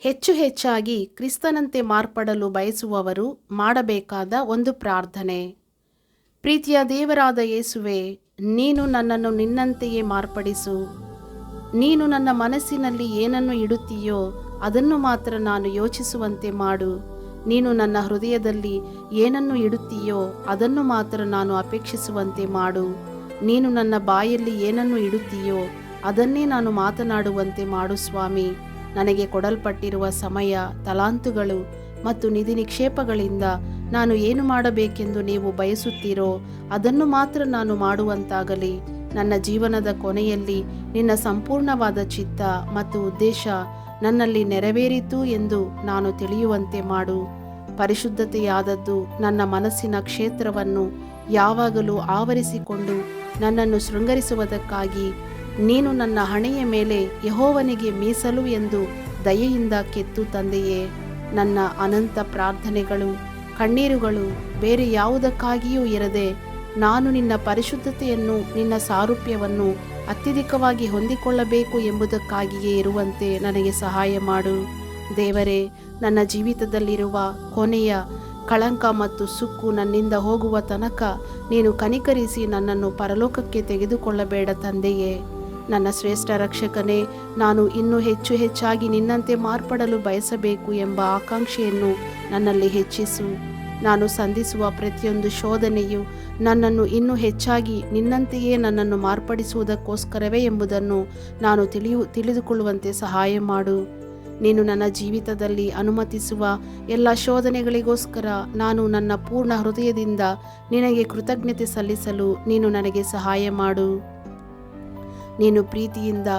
ಹೆಚ್ಚು ಹೆಚ್ಚಾಗಿ ಕ್ರಿಸ್ತನಂತೆ ಮಾರ್ಪಡಲು ಬಯಸುವವರು ಮಾಡಬೇಕಾದ ಒಂದು ಪ್ರಾರ್ಥನೆ. ಪ್ರೀತಿಯ ದೇವರಾದ ಯೇಸುವೆ, ನೀನು ನನ್ನನ್ನು ನಿನ್ನಂತೆಯೇ ಮಾರ್ಪಡಿಸು. ನೀನು ನನ್ನ ಮನಸ್ಸಿನಲ್ಲಿ ಏನನ್ನು ಇಡುತ್ತೀಯೋ ಅದನ್ನು ಮಾತ್ರ ನಾನು ಯೋಚಿಸುವಂತೆ ಮಾಡು. ನೀನು ನನ್ನ ಹೃದಯದಲ್ಲಿ ಏನನ್ನು ಇಡುತ್ತೀಯೋ ಅದನ್ನು ಮಾತ್ರ ನಾನು ಅಪೇಕ್ಷಿಸುವಂತೆ ಮಾಡು. ನೀನು ನನ್ನ ಬಾಯಲ್ಲಿ ಏನನ್ನು ಇಡುತ್ತೀಯೋ ಅದನ್ನೇ ನಾನು ಮಾತನಾಡುವಂತೆ ಮಾಡು ಸ್ವಾಮಿ. ನನಗೆ ಕೊಡಲ್ಪಟ್ಟಿರುವ ಸಮಯ, ತಲಾಂತುಗಳು ಮತ್ತು ನಿಧಿ ನಿಕ್ಷೇಪಗಳಿಂದ ನಾನು ಏನು ಮಾಡಬೇಕೆಂದು ನೀವು ಬಯಸುತ್ತೀರೋ ಅದನ್ನು ಮಾತ್ರ ನಾನು ಮಾಡುವಂತಾಗಲಿ. ನನ್ನ ಜೀವನದ ಕೊನೆಯಲ್ಲಿ ನಿನ್ನ ಸಂಪೂರ್ಣವಾದ ಚಿತ್ತ ಮತ್ತು ಉದ್ದೇಶ ನನ್ನಲ್ಲಿ ನೆರವೇರಿತು ಎಂದು ನಾನು ತಿಳಿಯುವಂತೆ ಮಾಡು. ಪರಿಶುದ್ಧತೆಯಾದದ್ದು ನನ್ನ ಮನಸ್ಸಿನ ಕ್ಷೇತ್ರವನ್ನು ಯಾವಾಗಲೂ ಆವರಿಸಿಕೊಂಡು ನನ್ನನ್ನು ಶೃಂಗರಿಸುವುದಕ್ಕಾಗಿ ನೀನು ನನ್ನ ಹಣೆಯ ಮೇಲೆ ಯೆಹೋವನಿಗೆ ಮೀಸಲು ಎಂದು ದಯೆಯಿಂದ ಕೆತ್ತು ತಂದೆಯೇ. ನನ್ನ ಅನಂತ ಪ್ರಾರ್ಥನೆಗಳು, ಕಣ್ಣೀರುಗಳು ಬೇರೆ ಯಾವುದಕ್ಕಾಗಿಯೂ ಇರದೆ ನಾನು ನಿನ್ನ ಪರಿಶುದ್ಧತೆಯನ್ನು, ನಿನ್ನ ಸಾರೂಪ್ಯವನ್ನು ಅತ್ಯಧಿಕವಾಗಿ ಹೊಂದಿಕೊಳ್ಳಬೇಕು ಎಂಬುದಕ್ಕಾಗಿಯೇ ಇರುವಂತೆ ನನಗೆ ಸಹಾಯ ಮಾಡು. ದೇವರೇ, ನನ್ನ ಜೀವಿತದಲ್ಲಿರುವ ಕೊನೆಯ ಕಳಂಕ ಮತ್ತು ಸುಕ್ಕು ನನ್ನಿಂದ ಹೋಗುವ ತನಕ ನೀನು ಕನಿಕರಿಸಿ ನನ್ನನ್ನು ಪರಲೋಕಕ್ಕೆ ತೆಗೆದುಕೊಳ್ಳಬೇಡ ತಂದೆಯೇ. ನನ್ನ ಶ್ರೇಷ್ಠ ರಕ್ಷಕನೇ, ನಾನು ಇನ್ನೂ ಹೆಚ್ಚು ಹೆಚ್ಚಾಗಿ ನಿನ್ನಂತೆ ಮಾರ್ಪಡಲು ಬಯಸಬೇಕು ಎಂಬ ಆಕಾಂಕ್ಷೆಯನ್ನು ನನ್ನಲ್ಲಿ ಹೆಚ್ಚಿಸು. ನಾನು ಸಂಧಿಸುವ ಪ್ರತಿಯೊಂದು ಶೋಧನೆಯು ನನ್ನನ್ನು ಇನ್ನೂ ಹೆಚ್ಚಾಗಿ ನಿನ್ನಂತೆಯೇ ನನ್ನನ್ನು ಮಾರ್ಪಡಿಸುವುದಕ್ಕೋಸ್ಕರವೇ ಎಂಬುದನ್ನು ನಾನು ತಿಳಿದುಕೊಳ್ಳುವಂತೆ ಸಹಾಯ ಮಾಡು. ನೀನು ನನ್ನ ಜೀವಿತದಲ್ಲಿ ಅನುಮತಿಸುವ ಎಲ್ಲ ಶೋಧನೆಗಳಿಗೋಸ್ಕರ ನಾನು ನನ್ನ ಪೂರ್ಣ ಹೃದಯದಿಂದ ನಿನಗೆ ಕೃತಜ್ಞತೆ ಸಲ್ಲಿಸಲು ನೀನು ನನಗೆ ಸಹಾಯ ಮಾಡು. ನೀನು ಪ್ರೀತಿಯಿಂದ,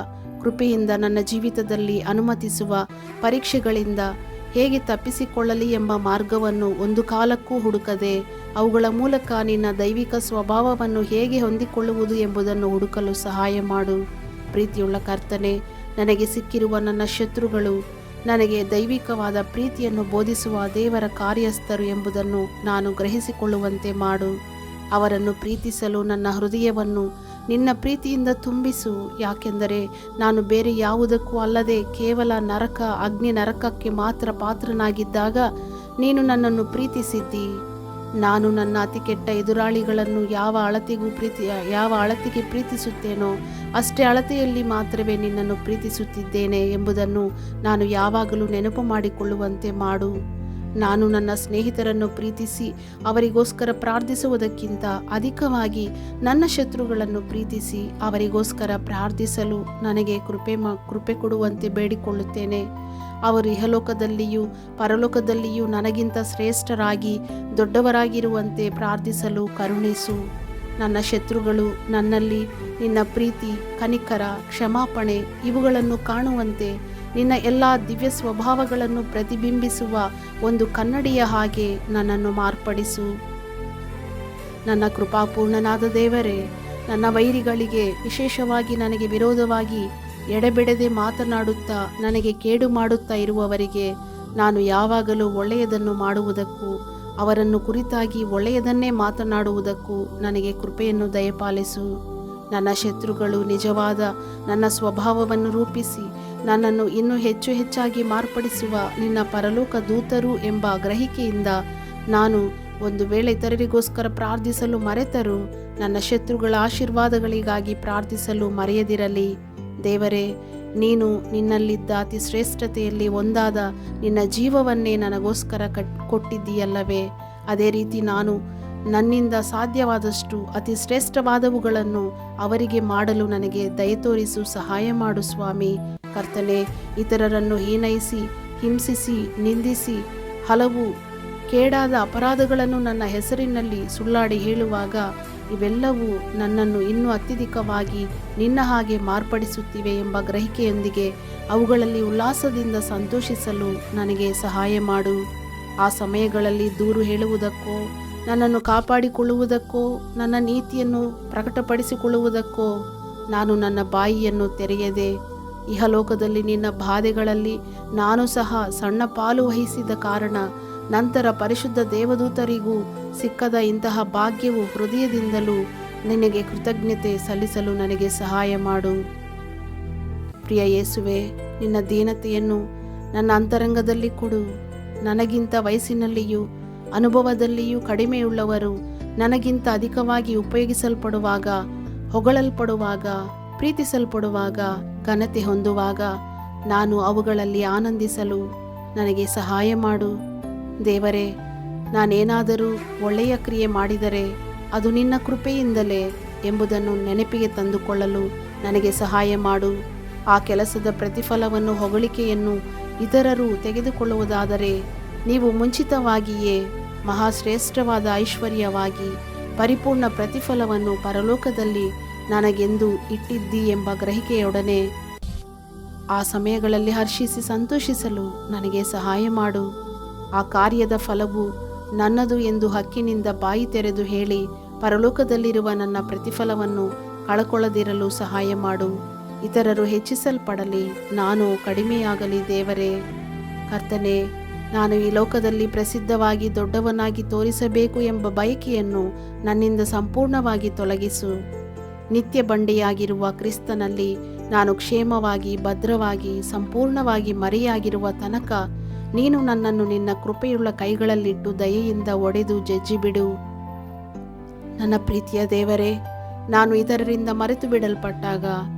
ಕೃಪೆಯಿಂದ ನನ್ನ ಜೀವಿತದಲ್ಲಿ ಅನುಮತಿಸುವ ಪರೀಕ್ಷೆಗಳಿಂದ ಹೇಗೆ ತಪ್ಪಿಸಿಕೊಳ್ಳಲಿ ಎಂಬ ಮಾರ್ಗವನ್ನು ಒಂದು ಕಾಲಕ್ಕೂ ಹುಡುಕದೆ ಅವುಗಳ ಮೂಲಕ ನಿನ್ನ ದೈವಿಕ ಸ್ವಭಾವವನ್ನು ಹೇಗೆ ಹೊಂದಿಕೊಳ್ಳುವುದು ಎಂಬುದನ್ನು ಹುಡುಕಲು ಸಹಾಯ ಮಾಡು. ಪ್ರೀತಿಯುಳ್ಳ ಕರ್ತನೆ, ನನಗೆ ಸಿಕ್ಕಿರುವ ನನ್ನ ಶತ್ರುಗಳು ನನಗೆ ದೈವಿಕವಾದ ಪ್ರೀತಿಯನ್ನು ಬೋಧಿಸುವ ದೇವರ ಕಾರ್ಯಸ್ಥರು ಎಂಬುದನ್ನು ನಾನು ಗ್ರಹಿಸಿಕೊಳ್ಳುವಂತೆ ಮಾಡು. ಅವರನ್ನು ಪ್ರೀತಿಸಲು ನನ್ನ ಹೃದಯವನ್ನು ನಿನ್ನ ಪ್ರೀತಿಯಿಂದ ತುಂಬಿಸು. ಯಾಕೆಂದರೆ ನಾನು ಬೇರೆ ಯಾವುದಕ್ಕೂ ಅಲ್ಲದೆ ಕೇವಲ ಅಗ್ನಿ ನರಕಕ್ಕೆ ಮಾತ್ರ ಪಾತ್ರನಾಗಿದ್ದಾಗ ನೀನು ನನ್ನನ್ನು ಪ್ರೀತಿಸಿದ್ದಿ. ನಾನು ನನ್ನ ಅತಿ ಕೆಟ್ಟ ಎದುರಾಳಿಗಳನ್ನು ಯಾವ ಅಳತೆಗೆ ಪ್ರೀತಿಸುತ್ತೇನೋ ಅಷ್ಟೇ ಅಳತೆಯಲ್ಲಿ ಮಾತ್ರವೇ ನಿನ್ನನ್ನು ಪ್ರೀತಿಸುತ್ತಿದ್ದೇನೆ ಎಂಬುದನ್ನು ನಾನು ಯಾವಾಗಲೂ ನೆನಪು ಮಾಡಿಕೊಳ್ಳುವಂತೆ ಮಾಡು. ನಾನು ನನ್ನ ಸ್ನೇಹಿತರನ್ನು ಪ್ರೀತಿಸಿ ಅವರಿಗೋಸ್ಕರ ಪ್ರಾರ್ಥಿಸುವುದಕ್ಕಿಂತ ಅಧಿಕವಾಗಿ ನನ್ನ ಶತ್ರುಗಳನ್ನು ಪ್ರೀತಿಸಿ ಅವರಿಗೋಸ್ಕರ ಪ್ರಾರ್ಥಿಸಲು ನನಗೆ ಕೃಪೆ ಕೊಡುವಂತೆ ಬೇಡಿಕೊಳ್ಳುತ್ತೇನೆ. ಅವರು ಇಹಲೋಕದಲ್ಲಿಯೂ ಪರಲೋಕದಲ್ಲಿಯೂ ನನಗಿಂತ ಶ್ರೇಷ್ಠರಾಗಿ ದೊಡ್ಡವರಾಗಿರುವಂತೆ ಪ್ರಾರ್ಥಿಸಲು ಕರುಣಿಸು. ನನ್ನ ಶತ್ರುಗಳು ನನ್ನಲ್ಲಿ ನಿನ್ನ ಪ್ರೀತಿ, ಕನಿಕರ, ಕ್ಷಮಾಪಣೆ ಇವುಗಳನ್ನು ಕಾಣುವಂತೆ ನಿನ್ನ ಎಲ್ಲ ದಿವ್ಯ ಸ್ವಭಾವಗಳನ್ನು ಪ್ರತಿಬಿಂಬಿಸುವ ಒಂದು ಕನ್ನಡಿಯ ಹಾಗೆ ನನ್ನನ್ನು ಮಾರ್ಪಡಿಸು. ನನ್ನ ಕೃಪಾಪೂರ್ಣನಾದ ದೇವರೇ, ನನ್ನ ವೈರಿಗಳಿಗೆ, ವಿಶೇಷವಾಗಿ ನನಗೆ ವಿರೋಧವಾಗಿ ಎಡೆಬಿಡದೆ ಮಾತನಾಡುತ್ತಾ ನನಗೆ ಕೇಡು ಮಾಡುತ್ತಾ ಇರುವವರಿಗೆ ನಾನು ಯಾವಾಗಲೂ ಒಳ್ಳೆಯದನ್ನು ಮಾಡುವುದಕ್ಕೂ ಅವರನ್ನು ಕುರಿತಾಗಿ ಒಳ್ಳೆಯದನ್ನೇ ಮಾತನಾಡುವುದಕ್ಕೂ ನನಗೆ ಕೃಪೆಯನ್ನು ದಯಪಾಲಿಸು. ನನ್ನ ಶತ್ರುಗಳು ನಿಜವಾದ ನನ್ನ ಸ್ವಭಾವವನ್ನು ರೂಪಿಸಿ ನನ್ನನ್ನು ಇನ್ನೂ ಹೆಚ್ಚು ಹೆಚ್ಚಾಗಿ ಮಾರ್ಪಡಿಸುವ ನಿನ್ನ ಪರಲೋಕ ದೂತರು ಎಂಬ ಗ್ರಹಿಕೆಯಿಂದ ನಾನು ಒಂದು ವೇಳೆ ಇತರರಿಗೋಸ್ಕರ ಪ್ರಾರ್ಥಿಸಲು ಮರೆತರೂ ನನ್ನ ಶತ್ರುಗಳ ಆಶೀರ್ವಾದಗಳಿಗಾಗಿ ಪ್ರಾರ್ಥಿಸಲು ಮರೆಯದಿರಲಿ. ದೇವರೇ, ನೀನು ನಿನ್ನಲ್ಲಿದ್ದ ಅತಿ ಶ್ರೇಷ್ಠತೆಯಲ್ಲಿ ಒಂದಾದ ನಿನ್ನ ಜೀವವನ್ನೇ ನನಗೋಸ್ಕರ ಕೊಟ್ಟಿದ್ದೀಯಲ್ಲವೇ? ಅದೇ ರೀತಿ ನಾನು ನನ್ನಿಂದ ಸಾಧ್ಯವಾದಷ್ಟು ಅತಿ ಶ್ರೇಷ್ಠವಾದವುಗಳನ್ನು ಅವರಿಗೆ ಮಾಡಲು ನನಗೆ ದಯತೋರಿಸು, ಸಹಾಯ ಮಾಡು ಸ್ವಾಮಿ. ಕರ್ತನೆ, ಇತರರನ್ನು ಹೀನೈಸಿ, ಹಿಂಸಿಸಿ, ನಿಂದಿಸಿ ಹಲವು ಕೇಡಾದ ಅಪರಾಧಗಳನ್ನು ನನ್ನ ಹೆಸರಿನಲ್ಲಿ ಸುಳ್ಳಾಡಿ ಹೇಳುವಾಗ ಇವೆಲ್ಲವೂ ನನ್ನನ್ನು ಇನ್ನೂ ಅತ್ಯಧಿಕವಾಗಿ ನಿನ್ನ ಹಾಗೆ ಮಾರ್ಪಡಿಸುತ್ತಿವೆ ಎಂಬ ಗ್ರಹಿಕೆಯೊಂದಿಗೆ ಅವುಗಳಲ್ಲಿ ಉಲ್ಲಾಸದಿಂದ ಸಂತೋಷಿಸಲು ನನಗೆ ಸಹಾಯ ಮಾಡು. ಆ ಸಮಯಗಳಲ್ಲಿ ದೂರು ಹೇಳುವುದಕ್ಕೋ, ನನ್ನನ್ನು ಕಾಪಾಡಿಕೊಳ್ಳುವುದಕ್ಕೋ, ನನ್ನ ನೀತಿಯನ್ನು ಪ್ರಕಟಪಡಿಸಿಕೊಳ್ಳುವುದಕ್ಕೋ ನಾನು ನನ್ನ ಬಾಯಿಯನ್ನು ತೆರೆಯದೆ ಇಹಲೋಕದಲ್ಲಿ ನಿನ್ನ ಬಾಧೆಗಳಲ್ಲಿ ನಾನು ಸಹ ಸಣ್ಣ ಪಾಲು ವಹಿಸಿದ ಕಾರಣ ನಂತರ ಪರಿಶುದ್ಧ ದೇವದೂತರಿಗೂ ಸಿಕ್ಕದ ಇಂತಹ ಭಾಗ್ಯವು ಹೃದಯದಿಂದಲೂ ನಿನಗೆ ಕೃತಜ್ಞತೆ ಸಲ್ಲಿಸಲು ನನಗೆ ಸಹಾಯ ಮಾಡು. ಪ್ರಿಯ ಯೇಸುವೆ, ನಿನ್ನ ದೀನತೆಯನ್ನು ನನ್ನ ಅಂತರಂಗದಲ್ಲಿ ಕೊಡು. ನನಗಿಂತ ವಯಸ್ಸಿನಲ್ಲಿಯೂ ಅನುಭವದಲ್ಲಿಯೂ ಕಡಿಮೆಯುಳ್ಳವರು ನನಗಿಂತ ಅಧಿಕವಾಗಿ ಉಪಯೋಗಿಸಲ್ಪಡುವಾಗ, ಹೊಗಳಲ್ಪಡುವಾಗ, ಪ್ರೀತಿಸಲ್ಪಡುವಾಗ, ಘನತೆ ಹೊಂದುವಾಗ ನಾನು ಅವುಗಳಲ್ಲಿ ಆನಂದಿಸಲು ನನಗೆ ಸಹಾಯ ಮಾಡು. ದೇವರೇ, ನಾನೇನಾದರೂ ಒಳ್ಳೆಯ ಕ್ರಿಯೆ ಮಾಡಿದರೆ ಅದು ನಿನ್ನ ಕೃಪೆಯಿಂದಲೇ ಎಂಬುದನ್ನು ನೆನಪಿಗೆ ತಂದುಕೊಳ್ಳಲು ನನಗೆ ಸಹಾಯ ಮಾಡು. ಆ ಕೆಲಸದ ಪ್ರತಿಫಲವನ್ನು, ಹೊಗಳಿಕೆಯನ್ನು ಇತರರು ತೆಗೆದುಕೊಳ್ಳುವುದಾದರೆ ನೀವು ಮುಂಚಿತವಾಗಿಯೇ ಮಹಾಶ್ರೇಷ್ಠವಾದ ಐಶ್ವರ್ಯವಾಗಿ ಪರಿಪೂರ್ಣ ಪ್ರತಿಫಲವನ್ನು ಪರಲೋಕದಲ್ಲಿ ನನಗೆಂದು ಇಟ್ಟಿದ್ದಿ ಎಂಬ ಗ್ರಹಿಕೆಯೊಡನೆ ಆ ಸಮಯಗಳಲ್ಲಿ ಹರ್ಷಿಸಿ ಸಂತೋಷಿಸಲು ನನಗೆ ಸಹಾಯ ಮಾಡು. ಆ ಕಾರ್ಯದ ಫಲವು ನನ್ನದು ಎಂದು ಹಕ್ಕಿನಿಂದ ಬಾಯಿ ತೆರೆದು ಹೇಳಿ ಪರಲೋಕದಲ್ಲಿರುವ ನನ್ನ ಪ್ರತಿಫಲವನ್ನು ಕಳಕೊಳ್ಳದಿರಲು ಸಹಾಯ ಮಾಡು. ಇತರರು ಹೆಚ್ಚಿಸಲ್ಪಡಲಿ, ನಾನು ಕಡಿಮೆಯಾಗಲಿ. ದೇವರೇ, ಕರ್ತನೇ, ನಾನು ಈ ಲೋಕದಲ್ಲಿ ಪ್ರಸಿದ್ಧವಾಗಿ ದೊಡ್ಡವನಾಗಿ ತೋರಿಸಬೇಕು ಎಂಬ ಬಯಕೆಯನ್ನು ನನ್ನಿಂದ ಸಂಪೂರ್ಣವಾಗಿ ತೊಲಗಿಸು. ನಿತ್ಯ ಬಂಡೆಯಾಗಿರುವ ಕ್ರಿಸ್ತನಲ್ಲಿ ನಾನು ಕ್ಷೇಮವಾಗಿ, ಭದ್ರವಾಗಿ, ಸಂಪೂರ್ಣವಾಗಿ ಮರೆಯಾಗಿರುವ ತನಕ ನೀನು ನನ್ನನ್ನು ನಿನ್ನ ಕೃಪೆಯುಳ್ಳ ಕೈಗಳಲ್ಲಿಟ್ಟು ದಯೆಯಿಂದ ಒಡೆದು ಜಜ್ಜಿಬಿಡು. ನನ್ನ ಪ್ರೀತಿಯ ದೇವರೇ, ನಾನು ಇತರರಿಂದ ಮರೆತು ಬಿಡಲ್ಪಟ್ಟಾಗ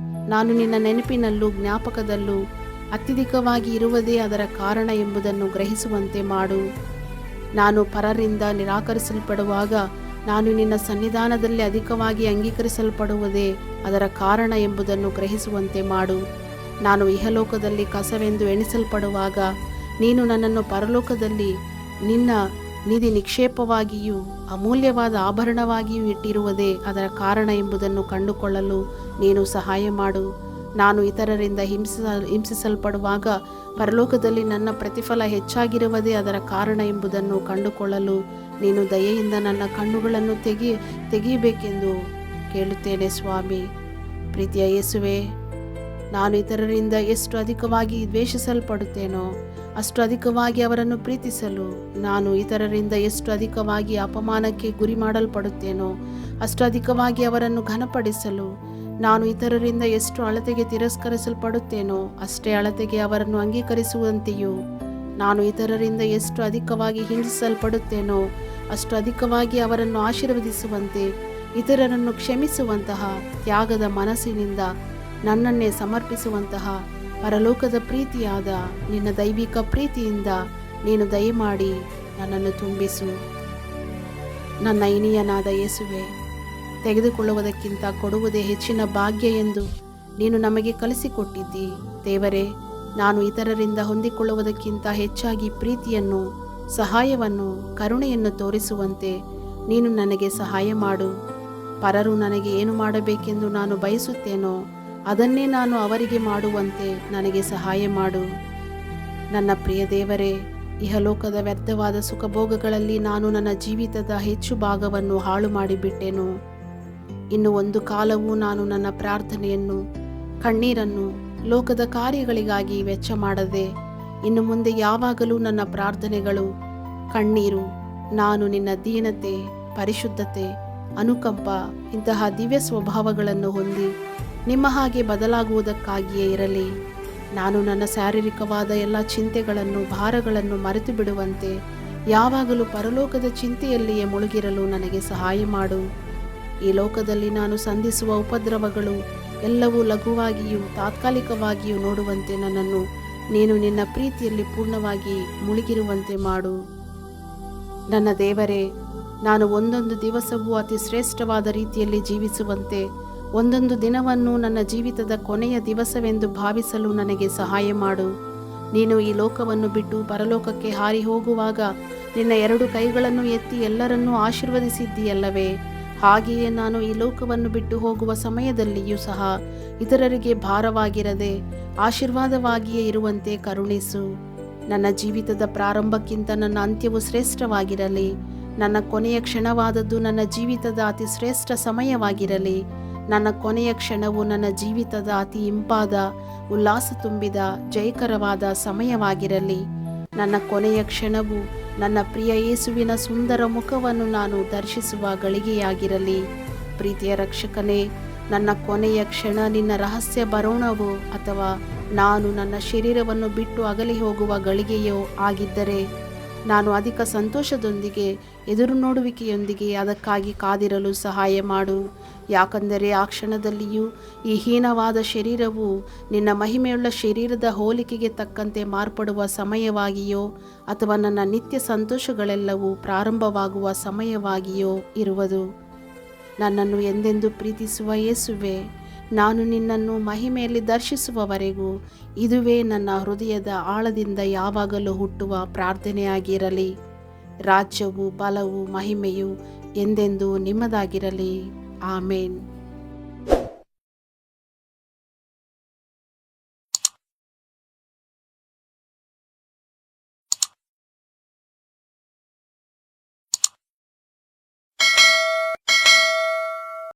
ನಾನು ನಿನ್ನ ನೆನಪಿನಲ್ಲೂ ಜ್ಞಾಪಕದಲ್ಲೂ ಅತ್ಯಧಿಕವಾಗಿ ಇರುವುದೇ ಅದರ ಕಾರಣ ಎಂಬುದನ್ನು ಗ್ರಹಿಸುವಂತೆ ಮಾಡು. ನಾನು ಪರರಿಂದ ನಿರಾಕರಿಸಲ್ಪಡುವಾಗ ನಾನು ನಿನ್ನ ಸನ್ನಿಧಾನದಲ್ಲಿ ಅಧಿಕವಾಗಿ ಅಂಗೀಕರಿಸಲ್ಪಡುವುದೇ ಅದರ ಕಾರಣ ಎಂಬುದನ್ನು ಗ್ರಹಿಸುವಂತೆ ಮಾಡು. ನಾನು ಇಹಲೋಕದಲ್ಲಿ ಕಸವೆಂದು ಎಣಿಸಲ್ಪಡುವಾಗ ನೀನು ನನ್ನನ್ನು ಪರಲೋಕದಲ್ಲಿ ನಿನ್ನ ನಿಧಿ ನಿಕ್ಷೇಪವಾಗಿಯೂ ಅಮೂಲ್ಯವಾದ ಆಭರಣವಾಗಿಯೂ ಇಟ್ಟಿರುವುದೇ ಅದರ ಕಾರಣ ಎಂಬುದನ್ನು ಕಂಡುಕೊಳ್ಳಲು ನೀನು ಸಹಾಯ ಮಾಡು. ನಾನು ಇತರರಿಂದ ಹಿಂಸಿಸಲ್ಪಡುವಾಗ ಪರಲೋಕದಲ್ಲಿ ನನ್ನ ಪ್ರತಿಫಲ ಹೆಚ್ಚಾಗಿರುವುದೇ ಅದರ ಕಾರಣ ಎಂಬುದನ್ನು ಕಂಡುಕೊಳ್ಳಲು ನೀನು ದಯೆಯಿಂದ ನನ್ನ ಕಣ್ಣುಗಳನ್ನು ತೆಗೆಯಬೇಕೆಂದು ಕೇಳುತ್ತೇನೆ ಸ್ವಾಮಿ. ಪ್ರೀತಿಯ ಯೇಸುವೆ, ನಾನು ಇತರರಿಂದ ಎಷ್ಟು ಅಧಿಕವಾಗಿ ದ್ವೇಷಿಸಲ್ಪಡುತ್ತೇನೋ ಅಷ್ಟು ಅಧಿಕವಾಗಿ ಅವರನ್ನು ಪ್ರೀತಿಸಲು, ನಾನು ಇತರರಿಂದ ಎಷ್ಟು ಅಧಿಕವಾಗಿ ಅಪಮಾನಕ್ಕೆ ಗುರಿ ಮಾಡಲ್ಪಡುತ್ತೇನೋ ಅಷ್ಟು ಅಧಿಕವಾಗಿ ಅವರನ್ನು ಘನಪಡಿಸಲು, ನಾನು ಇತರರಿಂದ ಎಷ್ಟು ಅಳತೆಗೆ ತಿರಸ್ಕರಿಸಲ್ಪಡುತ್ತೇನೋ ಅಷ್ಟೇ ಅಳತೆಗೆ ಅವರನ್ನು ಅಂಗೀಕರಿಸುವಂತೆಯೂ, ನಾನು ಇತರರಿಂದ ಎಷ್ಟು ಅಧಿಕವಾಗಿ ಹಿಂಸಿಸಲ್ಪಡುತ್ತೇನೋ ಅಷ್ಟು ಅಧಿಕವಾಗಿ ಅವರನ್ನು ಆಶೀರ್ವದಿಸುವಂತೆ, ಇತರರನ್ನು ಕ್ಷಮಿಸುವಂತಹ ತ್ಯಾಗದ ಮನಸ್ಸಿನಿಂದ ನನ್ನನ್ನೇ ಸಮರ್ಪಿಸುವಂತಹ ಪರಲೋಕದ ಪ್ರೀತಿಯಾದ ನಿನ್ನ ದೈವಿಕ ಪ್ರೀತಿಯಿಂದ ನೀನು ದಯಮಾಡಿ ನನ್ನನ್ನು ತುಂಬಿಸು. ನನ್ನ ಇನಿಯನಾದ ಯೇಸುವೆ, ತೆಗೆದುಕೊಳ್ಳುವುದಕ್ಕಿಂತ ಕೊಡುವುದೇ ಹೆಚ್ಚಿನ ಭಾಗ್ಯ ಎಂದು ನೀನು ನಮಗೆ ಕಲಿಸಿಕೊಟ್ಟಿದ್ದಿ. ದೇವರೇ, ನಾನು ಇತರರಿಂದ ಹೊಂದಿಕೊಳ್ಳುವುದಕ್ಕಿಂತ ಹೆಚ್ಚಾಗಿ ಪ್ರೀತಿಯನ್ನು, ಸಹಾಯವನ್ನು, ಕರುಣೆಯನ್ನು ತೋರಿಸುವಂತೆ ನೀನು ನನಗೆ ಸಹಾಯ ಮಾಡು. ಪರರು ನನಗೆ ಏನು ಮಾಡಬೇಕೆಂದು ನಾನು ಬಯಸುತ್ತೇನೋ ಅದನ್ನೇ ನಾನು ಅವರಿಗೆ ಮಾಡುವಂತೆ ನನಗೆ ಸಹಾಯ ಮಾಡು. ನನ್ನ ಪ್ರಿಯ ದೇವರೇ, ಇಹಲೋಕದ ವ್ಯರ್ಥವಾದ ಸುಖಭೋಗಗಳಲ್ಲಿ ನಾನು ನನ್ನ ಜೀವಿತದ ಹೆಚ್ಚು ಭಾಗವನ್ನು ಹಾಳು ಮಾಡಿಬಿಟ್ಟೆನು. ಇನ್ನು ಒಂದು ಕಾಲವೂ ನಾನು ನನ್ನ ಪ್ರಾರ್ಥನೆಯನ್ನು, ಕಣ್ಣೀರನ್ನು ಲೋಕದ ಕಾರ್ಯಗಳಿಗಾಗಿ ವೆಚ್ಚ ಮಾಡದೆ, ಇನ್ನು ಮುಂದೆ ಯಾವಾಗಲೂ ನನ್ನ ಪ್ರಾರ್ಥನೆಗಳು, ಕಣ್ಣೀರು, ನಾನು ನಿನ್ನ ದೀನತೆ, ಪರಿಶುದ್ಧತೆ, ಅನುಕಂಪ ಇಂತಹ ದಿವ್ಯ ಸ್ವಭಾವಗಳನ್ನು ಹೊಂದಿ ನಿಮ್ಮ ಹಾಗೆ ಬದಲಾಗುವುದಕ್ಕಾಗಿಯೇ ಇರಲಿ. ನಾನು ನನ್ನ ಶಾರೀರಿಕವಾದ ಎಲ್ಲ ಚಿಂತೆಗಳನ್ನು, ಭಾರಗಳನ್ನು ಮರೆತು ಬಿಡುವಂತೆ ಯಾವಾಗಲೂ ಪರಲೋಕದ ಚಿಂತೆಯಲ್ಲಿಯೇ ಮುಳುಗಿರಲು ನನಗೆ ಸಹಾಯ ಮಾಡು. ಈ ಲೋಕದಲ್ಲಿ ನಾನು ಸಂಧಿಸುವ ಉಪದ್ರವಗಳು ಎಲ್ಲವೂ ಲಘುವಾಗಿಯೂ ತಾತ್ಕಾಲಿಕವಾಗಿಯೂ ನೋಡುವಂತೆ ನನ್ನನ್ನು ನೀನು ನಿನ್ನ ಪ್ರೀತಿಯಲ್ಲಿ ಪೂರ್ಣವಾಗಿ ಮುಳುಗಿರುವಂತೆ ಮಾಡು. ನನ್ನ ದೇವರೇ, ನಾನು ಒಂದೊಂದು ದಿವಸವೂ ಅತಿ ಶ್ರೇಷ್ಠವಾದ ರೀತಿಯಲ್ಲಿ ಜೀವಿಸುವಂತೆ, ಒಂದೊಂದು ದಿನವನ್ನು ನನ್ನ ಜೀವಿತದ ಕೊನೆಯ ದಿವಸವೆಂದು ಭಾವಿಸಲು ನನಗೆ ಸಹಾಯ ಮಾಡು. ನೀನು ಈ ಲೋಕವನ್ನು ಬಿಟ್ಟು ಪರಲೋಕಕ್ಕೆ ಹಾರಿ ಹೋಗುವಾಗ ನಿನ್ನ 2 ಕೈಗಳನ್ನು ಎತ್ತಿ ಎಲ್ಲರನ್ನೂ ಆಶೀರ್ವದಿಸಿದ್ದೀಯಲ್ಲವೇ? ಹಾಗೆಯೇ ನಾನು ಈ ಲೋಕವನ್ನು ಬಿಟ್ಟು ಹೋಗುವ ಸಮಯದಲ್ಲಿಯೂ ಸಹ ಇತರರಿಗೆ ಭಾರವಾಗಿರದೆ ಆಶೀರ್ವಾದವಾಗಿಯೇ ಇರುವಂತೆ ಕರುಣಿಸು. ನನ್ನ ಜೀವಿತದ ಪ್ರಾರಂಭಕ್ಕಿಂತ ನನ್ನ ಅಂತ್ಯವು ಶ್ರೇಷ್ಠವಾಗಿರಲಿ. ನನ್ನ ಕೊನೆಯ ಕ್ಷಣವಾದದ್ದು ನನ್ನ ಜೀವಿತದ ಅತಿ ಶ್ರೇಷ್ಠ ಸಮಯವಾಗಿರಲಿ. ನನ್ನ ಕೊನೆಯ ಕ್ಷಣವು ನನ್ನ ಜೀವಿತದ ಅತಿ ಇಂಪಾದ, ಉಲ್ಲಾಸ ತುಂಬಿದ, ಜಯಕರವಾದ ಸಮಯವಾಗಿರಲಿ. ನನ್ನ ಕೊನೆಯ ಕ್ಷಣವು ನನ್ನ ಪ್ರಿಯ ಯೇಸುವಿನ ಸುಂದರ ಮುಖವನ್ನು ನಾನು ದರ್ಶಿಸುವ ಗಳಿಗೆಯಾಗಿರಲಿ. ಪ್ರೀತಿಯ ರಕ್ಷಕನೇ, ನನ್ನ ಕೊನೆಯ ಕ್ಷಣ ನಿನ್ನ ರಹಸ್ಯ ಬರೋಣವೋ ಅಥವಾ ನಾನು ನನ್ನ ಶರೀರವನ್ನು ಬಿಟ್ಟು ಅಗಲಿ ಹೋಗುವ ಗಳಿಗೆಯೋ ಆಗಿದ್ದರೆ ನಾನು ಅಧಿಕ ಸಂತೋಷದೊಂದಿಗೆ ಎದುರು ನೋಡುವಿಕೆಯೊಂದಿಗೆ ಅದಕ್ಕಾಗಿ ಕಾದಿರಲು ಸಹಾಯ ಮಾಡು. ಯಾಕಂದರೆ ಆ ಕ್ಷಣದಲ್ಲಿಯೂ ಈ ಹೀನವಾದ ಶರೀರವು ನಿನ್ನ ಮಹಿಮೆಯುಳ್ಳ ಶರೀರದ ಹೋಲಿಕೆಗೆ ತಕ್ಕಂತೆ ಮಾರ್ಪಡುವ ಸಮಯವಾಗಿಯೋ ಅಥವಾ ನನ್ನ ನಿತ್ಯ ಸಂತೋಷಗಳೆಲ್ಲವೂ ಪ್ರಾರಂಭವಾಗುವ ಸಮಯವಾಗಿಯೋ ಇರುವುದು. ನನ್ನನ್ನು ಎಂದೆಂದು ಪ್ರೀತಿಸುವ ಯೇಸುವೆ, ನಾನು ನಿನ್ನನ್ನು ಮಹಿಮೆಯಲ್ಲಿ ದರ್ಶಿಸುವವರೆಗೂ ಇದುವೇ ನನ್ನ ಹೃದಯದ ಆಳದಿಂದ ಯಾವಾಗಲೂ ಹುಟ್ಟುವ ಪ್ರಾರ್ಥನೆಯಾಗಿರಲಿ. ರಾಜ್ಯವು, ಬಲವು, ಮಹಿಮೆಯು ಎಂದೆಂದೂ ನಿಮ್ಮದಾಗಿರಲಿ. ಆಮೇನ್.